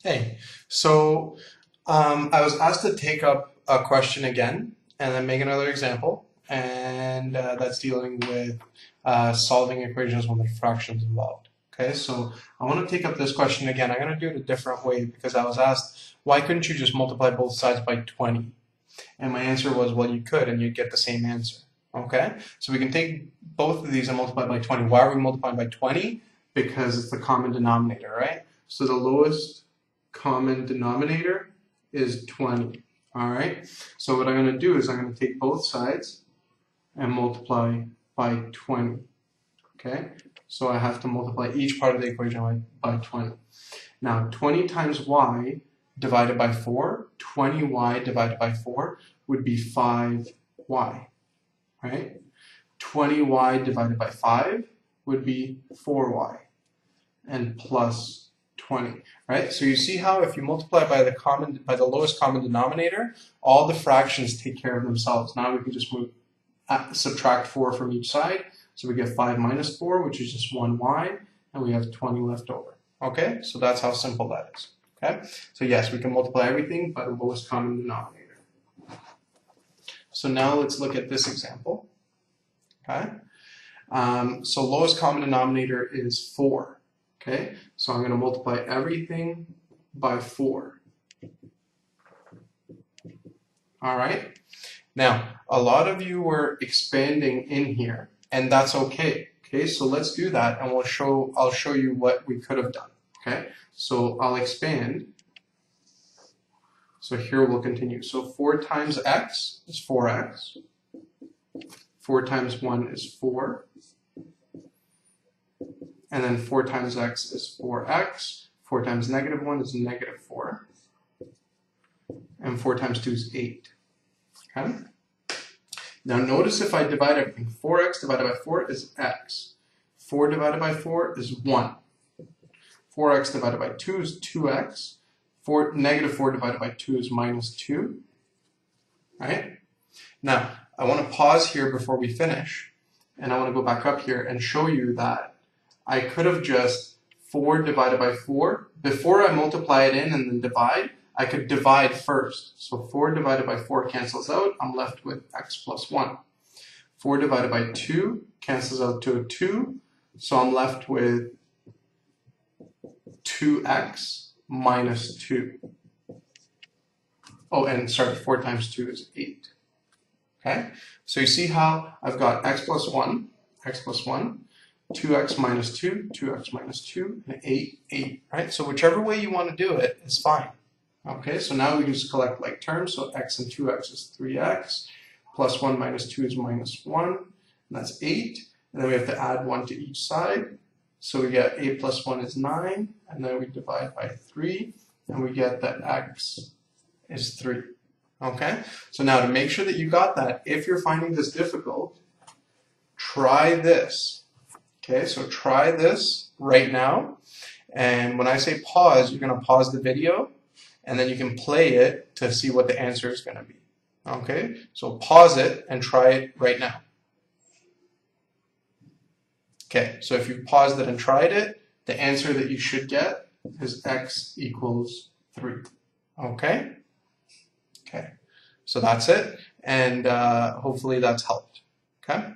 Hey, so I was asked to take up a question again and then make another example, and that's dealing with solving equations when there's fractions involved. Okay, so I want to take up this question again. I'm going to do it a different way because I was asked, why couldn't you just multiply both sides by 20? And my answer was, well, you could, and you'd get the same answer. Okay, so we can take both of these and multiply by 20. Why are we multiplying by 20? Because it's the common denominator, right? So the lowest common denominator is 20. All right, so what I'm going to do is I'm going to take both sides and multiply by 20. Okay, so I have to multiply each part of the equation by 20. Now 20 times y divided by 4, 20y divided by 4 would be 5y, right? 20y divided by 5 would be 4y, and plus 20, right? So you see how if you multiply by the lowest common denominator, all the fractions take care of themselves. Now we can just subtract 4 from each side. So we get 5 minus 4, which is just 1y, and we have 20 left over. Okay, so that's how simple that is. Okay, so yes, we can multiply everything by the lowest common denominator. So now let's look at this example. Okay, so lowest common denominator is 4. Okay, so I'm going to multiply everything by 4. All right, now a lot of you were expanding in here, and that's okay. Okay, so let's do that, and I'll show you what we could have done. Okay, so I'll expand. So here we'll continue. So 4 times x is 4x. 4 times 1 is 4. And then 4 times x is 4x. 4 times negative 1 is negative 4. And 4 times 2 is 8. Okay? Now notice if I divide everything, 4x divided by 4 is x. 4 divided by 4 is 1. 4x divided by 2 is 2x. Negative 4 divided by 2 is minus 2. Right? Now, I want to pause here before we finish, and I want to go back up here and show you that I could have just 4 divided by 4. Before I multiply it in and then divide, I could divide first. So 4 divided by 4 cancels out. I'm left with x plus 1. 4 divided by 2 cancels out to a 2. So I'm left with 2x minus 2. Oh, and sorry, 4 times 2 is 8. Okay, so you see how I've got x plus 1, 2x minus 2, 2x minus 2, and 8, 8, right? So whichever way you want to do it is fine. Okay, so now we just collect like terms, so x and 2x is 3x, plus 1 minus 2 is minus 1, and that's 8, and then we have to add 1 to each side. So we get 8 plus 1 is 9, and then we divide by 3, and we get that x is 3. Okay? So now to make sure that you got that, if you're finding this difficult, try this. Okay, so try this right now, and when I say pause, you're going to pause the video, and then you can play it to see what the answer is going to be. Okay? So pause it and try it right now. Okay, so if you've paused it and tried it, the answer that you should get is x equals 3. Okay? Okay, so that's it, and hopefully that's helped. Okay?